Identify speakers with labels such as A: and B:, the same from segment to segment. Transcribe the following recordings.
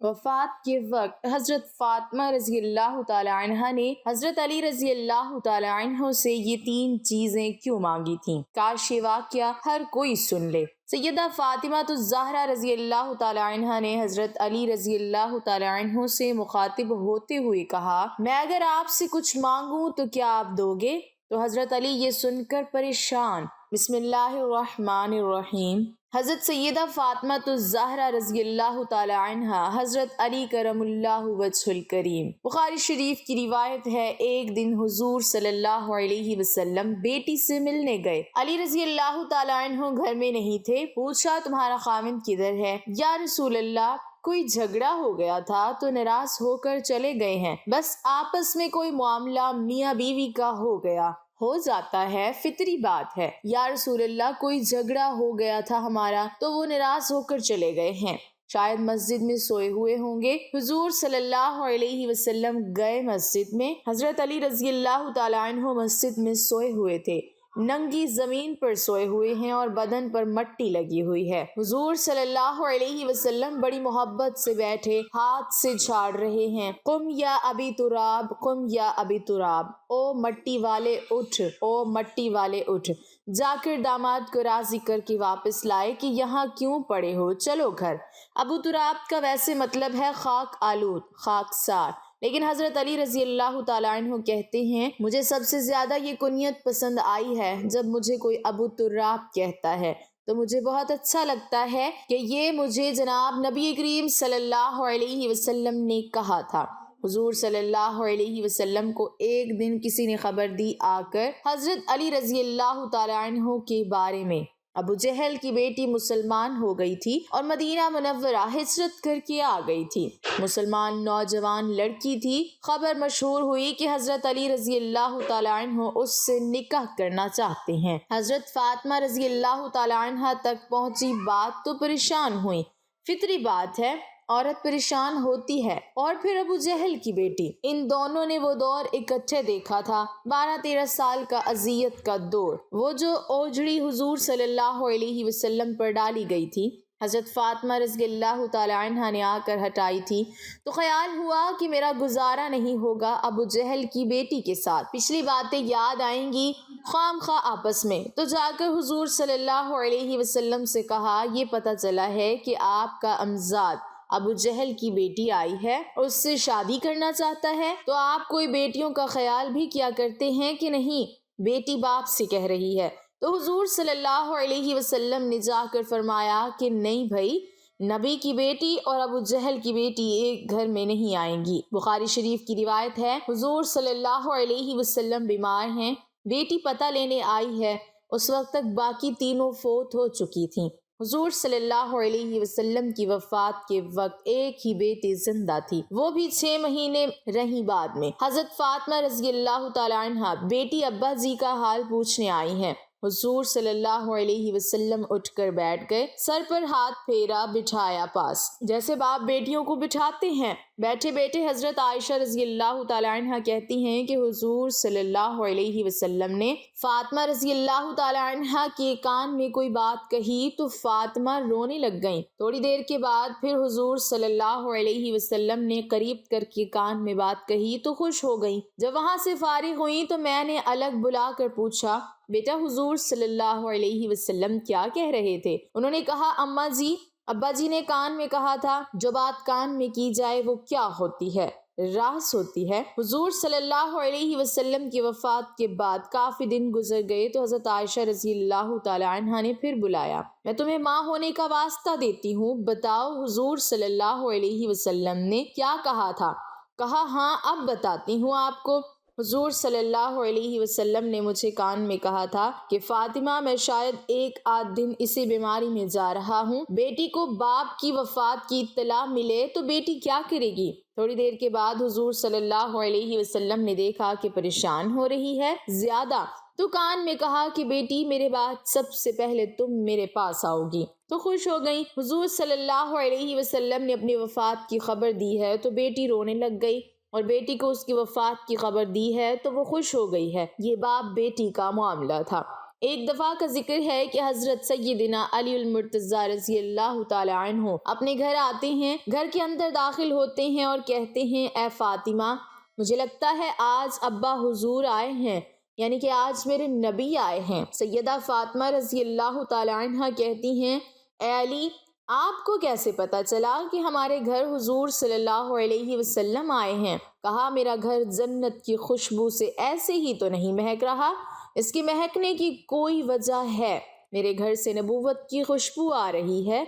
A: وفات کے وقت حضرت فاطمہ رضی اللہ تعالی عنہ نے حضرت علی رضی اللہ تعالی عنہ سے یہ 3 چیزیں کیوں مانگی تھیں؟ کاش یہ واقعہ ہر کوئی سن لے۔ سیدہ فاطمہ الزہرا رضی اللہ تعالی عنہ نے حضرت علی رضی اللہ تعالی عنہ سے مخاطب ہوتے ہوئے کہا، میں اگر آپ سے کچھ مانگوں تو کیا آپ دو گے؟ تو حضرت علی یہ سن کر پریشان۔ بسم اللہ الرحمن الرحیم۔ حضرت سیدہ فاطمہ الزہرا رضی اللہ تعالی عنہ حضرت علی کرم اللہ وجہ الکریم۔ بخاری شریف کی روایت ہے، ایک دن حضور صلی اللہ علیہ وسلم بیٹی سے ملنے گئے۔ علی رضی اللہ تعالی عنہ گھر میں نہیں تھے۔ پوچھا، تمہارا خاوند کدھر ہے؟ یا رسول اللہ، کوئی جھگڑا ہو گیا تھا تو ناراض ہو کر چلے گئے ہیں، بس آپس میں کوئی معاملہ میاں بیوی کا ہو گیا، ہو جاتا ہے، فطری بات ہے۔ یا رسول اللہ، کوئی جھگڑا ہو گیا تھا ہمارا تو وہ ناراض ہو کر چلے گئے ہیں، شاید مسجد میں سوئے ہوئے ہوں گے۔ حضور صلی اللہ علیہ وسلم گئے مسجد میں۔ حضرت علی رضی اللہ تعالی عنہ مسجد میں سوئے ہوئے تھے، ننگی زمین پر سوئے ہوئے ہیں اور بدن پر مٹی لگی ہوئی ہے۔ حضور صلی اللہ علیہ وسلم بڑی محبت سے بیٹھے ہاتھ سے جھاڑ رہے ہیں۔ قم یا ابی تراب، قم یا ابی تراب، او مٹی والے اٹھ، او مٹی والے اٹھ۔ جا کر داماد کو راضی کر کے واپس لائے کہ یہاں کیوں پڑے ہو، چلو گھر۔ ابو تراب کا ویسے مطلب ہے خاک آلود، خاکسار، لیکن حضرت علی رضی اللہ تعالی عنہ کہتے ہیں، مجھے سب سے زیادہ یہ کنیت پسند آئی ہے جب مجھے کوئی ابو تراب کہتا ہے تو مجھے بہت اچھا لگتا ہے کہ یہ مجھے جناب نبی کریم صلی اللہ علیہ وسلم نے کہا تھا۔ حضور صلی اللہ علیہ وسلم کو ایک دن کسی نے خبر دی آ کر حضرت علی رضی اللہ تعالی عنہ کے بارے میں، ابو جہل کی بیٹی مسلمان ہو گئی تھی اور مدینہ منورہ ہجرت کر کے آ گئی تھی۔ مسلمان نوجوان لڑکی تھی۔ خبر مشہور ہوئی کہ حضرت علی رضی اللہ تعالی عنہ اس سے نکاح کرنا چاہتے ہیں۔ حضرت فاطمہ رضی اللہ تعالی عنہ تک پہنچی بات تو پریشان ہوئی، فطری بات ہے، عورت پریشان ہوتی ہے۔ اور پھر ابو جہل کی بیٹی، ان دونوں نے وہ دور اکٹھے دیکھا تھا، 12-13 سال کا اذیت کا دور، وہ جو اوجڑی حضور صلی اللہ علیہ وسلم پر ڈالی گئی تھی، حضرت فاطمہ رضی اللہ تعالی عنہ نے آ کر ہٹائی تھی۔ تو خیال ہوا کہ میرا گزارا نہیں ہوگا ابو جہل کی بیٹی کے ساتھ، پچھلی باتیں یاد آئیں گی خام خواہ آپس میں، تو جا کر حضور صلی اللہ علیہ وسلم سے کہا، یہ پتہ چلا ہے کہ آپ کا امزاد ابو جہل کی بیٹی آئی ہے اور اس سے شادی کرنا چاہتا ہے، تو آپ کوئی بیٹیوں کا خیال بھی کیا کرتے ہیں کہ نہیں؟ بیٹی باپ سے کہہ رہی ہے۔ تو حضور صلی اللہ علیہ وسلم نے جا کر فرمایا کہ نہیں بھائی، نبی کی بیٹی اور ابو جہل کی بیٹی ایک گھر میں نہیں آئیں گی۔ بخاری شریف کی روایت ہے، حضور صلی اللہ علیہ وسلم بیمار ہیں، بیٹی پتہ لینے آئی ہے، اس وقت تک باقی تینوں فوت ہو چکی تھیں۔ حضور صلی اللہ علیہ وسلم کی وفات کے وقت ایک ہی بیٹی زندہ تھی، وہ بھی 6 مہینے رہی بعد میں۔ حضرت فاطمہ رضی اللہ تعالی عنہ بیٹی ابا جی کا حال پوچھنے آئی ہیں۔ حضور صلی اللہ علیہ وسلم اٹھ کر بیٹھ گئے، سر پر ہاتھ پھیرا، بٹھایا پاس، جیسے باپ بیٹیوں کو بٹھاتے ہیں۔ بیٹھے بیٹھے حضرت عائشہ رضی اللہ تعالی عنہ کہتی ہیں کہ حضور صلی اللہ علیہ وسلم نے فاطمہ رضی اللہ تعالی عنہ کے کان میں کوئی بات کہی تو فاطمہ رونے لگ گئیں۔ تھوڑی دیر کے بعد پھر حضور صلی اللہ علیہ وسلم نے قریب کر کے کان میں بات کہی تو خوش ہو گئیں۔ جب وہاں سے فارغ ہوئیں تو میں نے الگ بلا کر پوچھا، بیٹا حضور صلی اللہ علیہ وسلم کیا کہہ رہے تھے؟ انہوں نے کہا، اماں جی، ابا جی نے کان میں کہا تھا، جو بات کان میں کی جائے وہ کیا ہوتی ہے؟ راز ہوتی ہے۔ حضور صلی اللہ علیہ وسلم کی وفات کے بعد کافی دن گزر گئے تو حضرت عائشہ رضی اللہ تعالی عنہ نے پھر بلایا، میں تمہیں ماں ہونے کا واسطہ دیتی ہوں، بتاؤ حضور صلی اللہ علیہ وسلم نے کیا کہا تھا؟ کہا، ہاں اب بتاتی ہوں آپ کو۔ حضور صلی اللہ علیہ وسلم نے مجھے کان میں کہا تھا کہ فاطمہ، میں شاید 1-8 دن اسی بیماری میں جا رہا ہوں، بیٹی کو باپ کی وفات کی اطلاع ملے تو بیٹی کیا کرے گی؟ تھوڑی دیر کے بعد حضور صلی اللہ علیہ وسلم نے دیکھا کہ پریشان ہو رہی ہے زیادہ، تو کان میں کہا کہ بیٹی، میرے بعد سب سے پہلے تم میرے پاس آؤ گی، تو خوش ہو گئی۔ حضور صلی اللہ علیہ وسلم نے اپنی وفات کی خبر دی ہے تو بیٹی رونے لگ گئی، اور بیٹی کو اس کی وفات کی خبر دی ہے تو وہ خوش ہو گئی ہے۔ یہ باپ بیٹی کا معاملہ تھا۔ ایک دفعہ کا ذکر ہے کہ حضرت سیدنا علی المرتضیٰ رضی اللہ تعالی عنہ اپنے گھر آتے ہیں، گھر کے اندر داخل ہوتے ہیں اور کہتے ہیں اے فاطمہ، مجھے لگتا ہے آج ابا حضور آئے ہیں، یعنی کہ آج میرے نبی آئے ہیں۔ سیدہ فاطمہ رضی اللہ تعالی عنہ کہتی ہیں اے علی، آپ کو کیسے پتا چلا کہ ہمارے گھر حضور صلی اللہ علیہ وسلم آئے ہیں؟ کہا میرا گھر جنت کی خوشبو سے ایسے ہی تو نہیں مہک رہا، اس کی مہکنے کی کوئی وجہ ہے، میرے گھر سے نبوت کی خوشبو آ رہی ہے،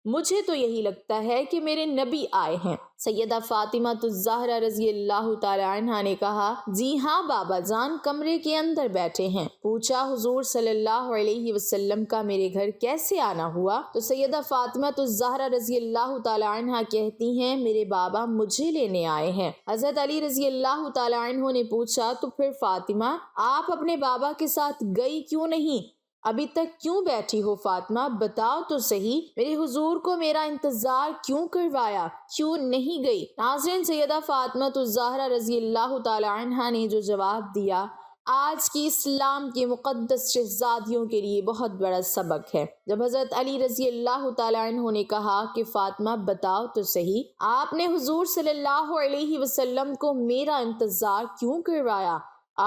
A: مجھے تو یہی لگتا ہے کہ میرے نبی آئے ہیں۔ سیدہ فاطمہ الزہرا رضی اللہ تعالی عنہا نے کہا جی ہاں بابا جان کمرے کے اندر بیٹھے ہیں۔ پوچھا حضور صلی اللہ علیہ وسلم کا میرے گھر کیسے آنا ہوا؟ تو سیدہ فاطمہ الزہرا رضی اللہ تعالی عنہا کہتی ہیں میرے بابا مجھے لینے آئے ہیں۔ حضرت علی رضی اللہ تعالی عنہ نے پوچھا تو پھر فاطمہ آپ اپنے بابا کے ساتھ گئی کیوں نہیں؟ ابھی تک کیوں بیٹھی ہو فاطمہ؟ بتاؤ تو صحیح، میرے حضور کو میرا انتظار کیوں کروایا، کیوں نہیں گئی؟ ناظرین، سیدہ فاطمہ الزہرا رضی اللہ تعالی عنہا نے جو جواب دیا آج کی اسلام کے مقدس شہزادیوں کے لیے بہت بڑا سبق ہے۔ جب حضرت علی رضی اللہ تعالی عنہ نے کہا کہ فاطمہ بتاؤ تو صحیح، آپ نے حضور صلی اللہ علیہ وسلم کو میرا انتظار کیوں کروایا،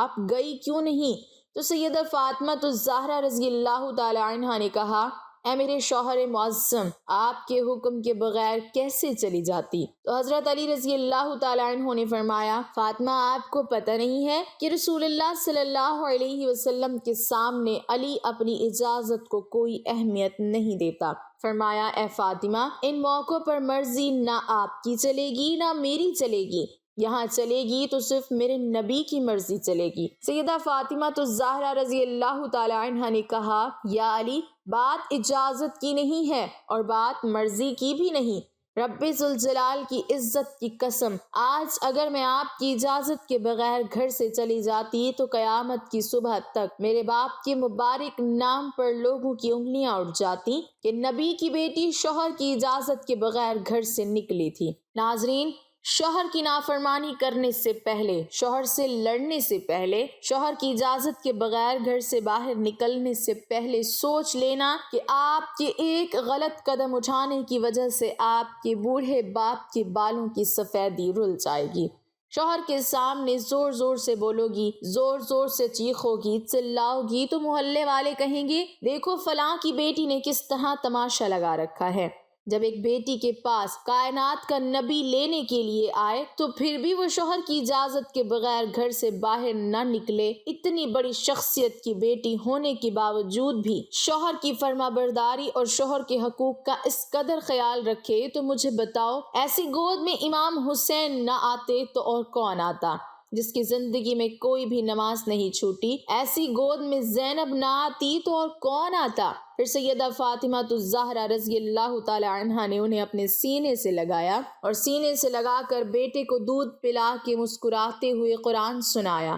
A: آپ گئی کیوں نہیں؟ تو سیدہ فاطمہ الزہرا رضی اللہ تعالی عنہا نے کہا اے میرے شوہر معظم، آپ کے حکم کے بغیر کیسے چلی جاتی؟ تو حضرت علی رضی اللہ تعالی عنہ نے فرمایا فاطمہ آپ کو پتہ نہیں ہے کہ رسول اللہ صلی اللہ علیہ وسلم کے سامنے علی اپنی اجازت کو کوئی اہمیت نہیں دیتا۔ فرمایا اے فاطمہ ان موقعوں پر مرضی نہ آپ کی چلے گی نہ میری چلے گی، یہاں چلے گی تو صرف میرے نبی کی مرضی چلے گی۔ سیدہ فاطمہ الزہرا رضی اللہ تعالی عنہا نے کہا یا علی بات اجازت کی نہیں ہے اور بات مرضی کی بھی نہیں، رب ذوالجلال کی عزت کی قسم آج اگر میں آپ کی اجازت کے بغیر گھر سے چلی جاتی تو قیامت کی صبح تک میرے باپ کے مبارک نام پر لوگوں کی انگلیاں اٹھ جاتی کہ نبی کی بیٹی شوہر کی اجازت کے بغیر گھر سے نکلی تھی۔ ناظرین، شوہر کی نافرمانی کرنے سے پہلے، شوہر سے لڑنے سے پہلے، شوہر کی اجازت کے بغیر گھر سے باہر نکلنے سے پہلے سوچ لینا کہ آپ کے ایک غلط قدم اٹھانے کی وجہ سے آپ کے بوڑھے باپ کے بالوں کی سفیدی رل جائے گی۔ شوہر کے سامنے زور زور سے بولو گی، زور زور سے چیخو گی، چلاؤ گی تو محلے والے کہیں گے دیکھو فلاں کی بیٹی نے کس طرح تماشا لگا رکھا ہے۔ جب ایک بیٹی کے پاس کائنات کا نبی لینے کے لیے آئے تو پھر بھی وہ شوہر کی اجازت کے بغیر گھر سے باہر نہ نکلے، اتنی بڑی شخصیت کی بیٹی ہونے کے باوجود بھی شوہر کی فرما برداری اور شوہر کے حقوق کا اس قدر خیال رکھے، تو مجھے بتاؤ ایسی گود میں امام حسین نہ آتے تو اور کون آتا؟ جس کی زندگی میں کوئی بھی نماز نہیں چھوٹی، ایسی گود میں زینب نہ آتی تو اور کون آتا؟ پھر سیدہ فاطمہ الزہرا رضی اللہ تعالی عنہا نے انہیں اپنے سینے سے لگایا اور سینے سے لگا کر بیٹے کو دودھ پلا کے مسکراتے ہوئے قرآن سنایا۔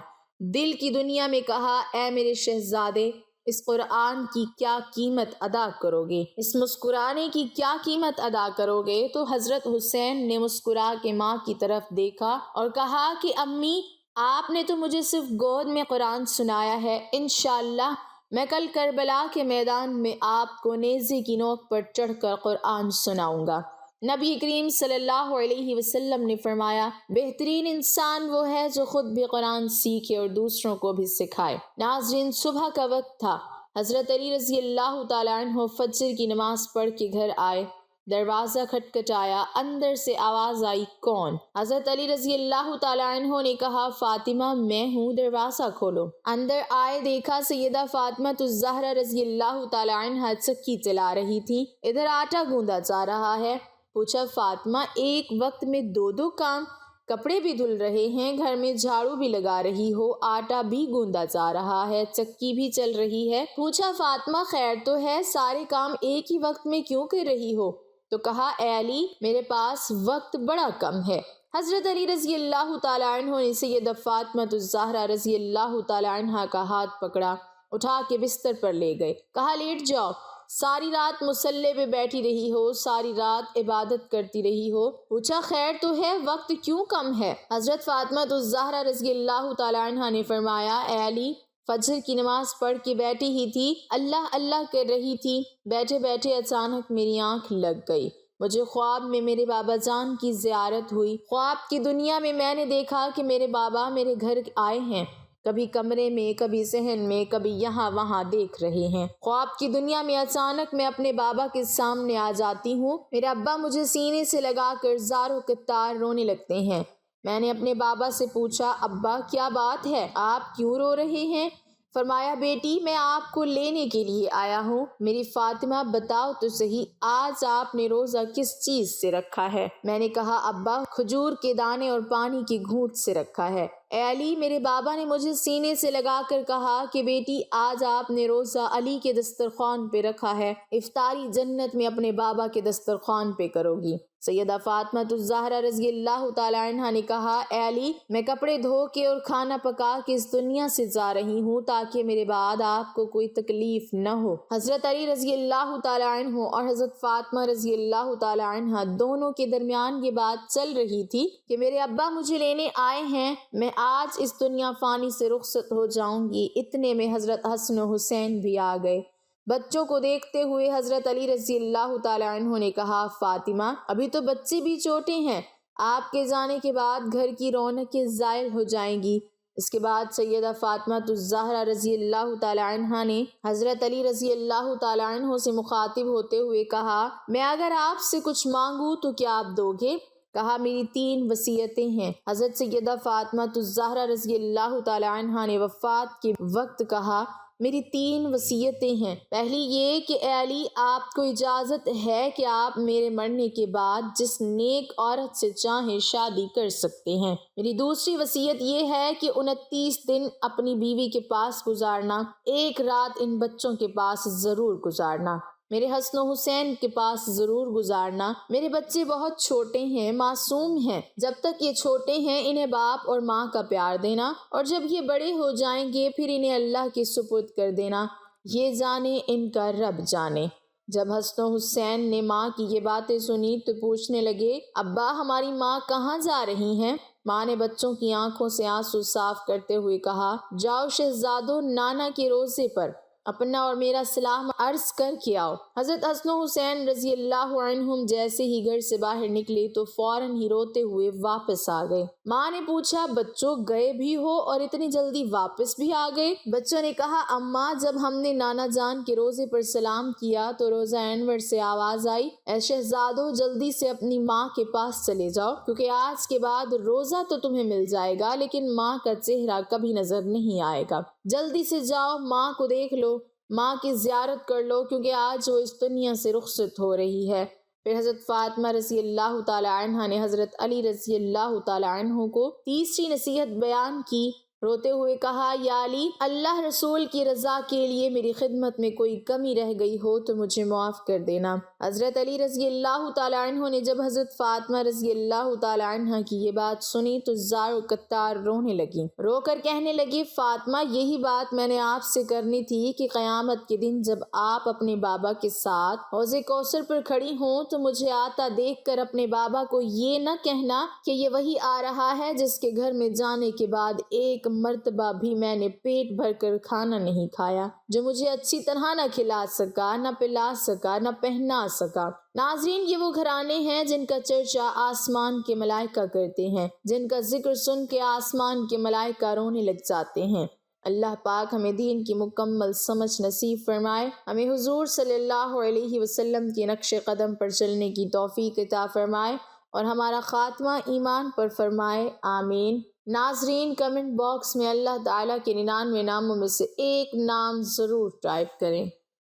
A: دل کی دنیا میں کہا اے میرے شہزادے اس قرآن کی کیا قیمت ادا کرو گے، اس مسکرانے کی کیا قیمت ادا کرو گے؟ تو حضرت حسین نے مسکرا کے ماں کی طرف دیکھا اور کہا کہ امی آپ نے تو مجھے صرف گود میں قرآن سنایا ہے، انشاءاللہ میں کل کربلا کے میدان میں آپ کو نیزے کی نوک پر چڑھ کر قرآن سناؤں گا۔ نبی کریم صلی اللہ علیہ وسلم نے فرمایا بہترین انسان وہ ہے جو خود بھی قرآن سیکھے اور دوسروں کو بھی سکھائے۔ ناظرین، صبح کا وقت تھا، حضرت علی رضی اللہ تعالی عنہ فجر کی نماز پڑھ کے گھر آئے، دروازہ کھٹکھٹایا، اندر سے آواز آئی کون؟ حضرت علی رضی اللہ تعالی عنہ نے کہا فاطمہ میں ہوں، دروازہ کھولو۔ اندر آئے، دیکھا سیدہ فاطمہ الزہرا رضی اللہ تعالی عنہ چکی چلا رہی تھی، ادھر آٹا گوندا جا رہا ہے۔ پوچھا فاطمہ ایک وقت میں دو کام، کپڑے بھی دھل رہے ہیں، گھر میں جھاڑو بھی لگا رہی ہو، آٹا بھی گوندا جا رہا ہے، چکی بھی چل رہی ہے۔ پوچھا فاطمہ خیر تو ہے، سارے کام ایک ہی وقت میں کیوں کر رہی ہو؟ تو کہا اے علی میرے پاس وقت بڑا کم ہے۔ حضرت علی رضی اللہ تعالی عنہ نے سیدہ فاطمہ الزہرا رضی اللہ تعالی عنہ کا ہاتھ پکڑا، اٹھا کے بستر پر لے گئے، کہا لیٹ جاؤ، ساری رات مصلے پہ بیٹھی رہی ہو، ساری رات عبادت کرتی رہی ہو۔ پوچھا خیر تو ہے، وقت کیوں کم ہے؟ حضرت فاطمہ الزہرا رضی اللہ تعالی عنہ نے فرمایا اے علی فجر کی نماز پڑھ کے بیٹھی ہی تھی، اللہ اللہ کر رہی تھی۔ بیٹھے بیٹھے اچانک میری آنکھ لگ گئی۔ مجھے خواب میں میرے بابا جان کی زیارت ہوئی۔ خواب کی دنیا میں نے دیکھا کہ میرے بابا میرے گھر آئے ہیں، کبھی کمرے میں، کبھی صحن میں، کبھی یہاں وہاں دیکھ رہے ہیں۔ خواب کی دنیا میں اچانک میں اپنے بابا کے سامنے آ جاتی ہوں۔ میرے ابا مجھے سینے سے لگا کر زار و قطار رونے لگتے ہیں۔ میں نے اپنے بابا سے پوچھا، ابا کیا بات ہے، آپ کیوں رو رہے ہیں؟ فرمایا، بیٹی میں آپ کو لینے کے لیے آیا ہوں۔ میری فاطمہ بتاؤ تو صحیح، آج آپ نے روزہ کس چیز سے رکھا ہے؟ میں نے کہا، ابا کھجور کے دانے اور پانی کی گھونٹ سے رکھا ہے۔ اے علی، میرے بابا نے مجھے سینے سے لگا کر کہا کہ بیٹی آج آپ نے روزہ علی کے دسترخوان پہ رکھا ہے، افطاری جنت میں اپنے بابا کے دسترخوان پہ کرو گی۔ سیدہ فاطمہ الزہرا رضی اللہ تعالی عنہا نے کہا، اے علی، میں کپڑے دھو کے اور کھانا پکا کے اس دنیا سے جا رہی ہوں تاکہ میرے بعد آپ کو کوئی تکلیف نہ ہو۔ حضرت علی رضی اللہ تعالی عنہ اور حضرت فاطمہ رضی اللہ تعالی عنہا دونوں کے درمیان یہ بات چل رہی تھی کہ میرے ابا مجھے لینے آئے ہیں، میں آج اس دنیا فانی سے رخصت ہو جاؤں گی۔ اتنے میں حضرت حسن و حسین بھی آ گئے۔ بچوں کو دیکھتے ہوئے حضرت علی رضی اللہ تعالی عنہ نے کہا، فاطمہ ابھی تو بچے بھی چھوٹے ہیں، آپ کے جانے کے بعد گھر کی رونقیں زائل ہو جائیں گی۔ اس کے بعد سیدہ فاطمہ الزہرا رضی اللہ تعالی عنہ نے حضرت علی رضی اللہ تعالی عنہ سے مخاطب ہوتے ہوئے کہا، میں اگر آپ سے کچھ مانگوں تو کیا آپ دو گے؟ کہا، میری 3 وصیتیں ہیں۔ حضرت سیدہ فاطمہ الزہرا رضی اللہ تعالی عنہ نے وفات کے وقت کہا، میری 3 وصیتیں ہیں۔ پہلی یہ کہ اے علی، آپ کو اجازت ہے کہ آپ میرے مرنے کے بعد جس نیک عورت سے چاہیں شادی کر سکتے ہیں۔ میری دوسری وصیت یہ ہے کہ 29 دن اپنی بیوی کے پاس گزارنا، 1 رات ان بچوں کے پاس ضرور گزارنا، میرے حسن و حسین کے پاس ضرور گزارنا۔ میرے بچے بہت چھوٹے ہیں، معصوم ہیں، جب تک یہ چھوٹے ہیں انہیں باپ اور ماں کا پیار دینا، اور جب یہ بڑے ہو جائیں گے پھر انہیں اللہ کے سپرد کر دینا، یہ جانے ان کا رب جانے۔ جب حسن و حسین نے ماں کی یہ باتیں سنی تو پوچھنے لگے، ابا ہماری ماں کہاں جا رہی ہیں؟ ماں نے بچوں کی آنکھوں سے آنسو صاف کرتے ہوئے کہا، جاؤ شہزادو، نانا کے روزے پر اپنا اور میرا سلام عرض کر کے آؤ۔ حضرت حسن و حسین رضی اللہ عنہم جیسے ہی گھر سے باہر نکلے تو فوراً ہی روتے ہوئے واپس آ گئے۔ ماں نے پوچھا، بچوں گئے بھی ہو اور اتنی جلدی واپس بھی آ گئے؟ بچوں نے کہا، اماں جب ہم نے نانا جان کے روزے پر سلام کیا تو روزہ انور سے آواز آئی، اے شہزادو جلدی سے اپنی ماں کے پاس چلے جاؤ، کیونکہ آج کے بعد روزہ تو تمہیں مل جائے گا لیکن ماں کا چہرہ کبھی نظر نہیں آئے گا۔ جلدی سے جاؤ، ماں کو دیکھ لو، ماں کی زیارت کر لو، کیونکہ آج وہ اس دنیا سے رخصت ہو رہی ہے۔ پھر حضرت فاطمہ رضی اللہ تعالی عنہ نے حضرت علی رضی اللہ تعالی عنہ کو تیسری نصیحت بیان کی۔ روتے ہوئے کہا، یا علی، اللہ رسول کی رضا کے لیے میری خدمت میں کوئی کمی رہ گئی ہو تو مجھے معاف کر دینا۔ حضرت علی رضی اللہ تعالی عنہ نے جب حضرت فاطمہ رضی اللہ تعالی عنہ کی یہ بات سنی تو زار و قطار رونے لگی، رو کر کہنے لگی، فاطمہ یہی بات میں نے آپ سے کرنی تھی کہ قیامت کے دن جب آپ اپنے بابا کے ساتھ حوض کوثر پر کھڑی ہوں تو مجھے آتا دیکھ کر اپنے بابا کو یہ نہ کہنا کہ یہ وہی آ رہا ہے جس کے گھر میں جانے کے بعد ایک مرتبہ بھی میں نے پیٹ بھر کر کھانا نہیں کھایا، جو مجھے اچھی طرح نہ کھلا سکا، نہ پلا سکا، نہ پہنا سکا۔ ناظرین، یہ وہ گھرانے ہیں جن کا چرچا آسمان کے ملائکہ کرتے ہیں، جن کا ذکر سن کے آسمان کے ملائکہ رونے لگ جاتے ہیں۔ اللہ پاک ہمیں دین کی مکمل سمجھ نصیب فرمائے، ہمیں حضور صلی اللہ علیہ وسلم کے نقش قدم پر چلنے کی توفیق عطا فرمائے اور ہمارا خاتمہ ایمان پر فرمائے، آمین۔ ناظرین، کمنٹ باکس میں اللہ تعالیٰ کے 99 ناموں میں سے ایک نام ضرور ٹائپ کریں۔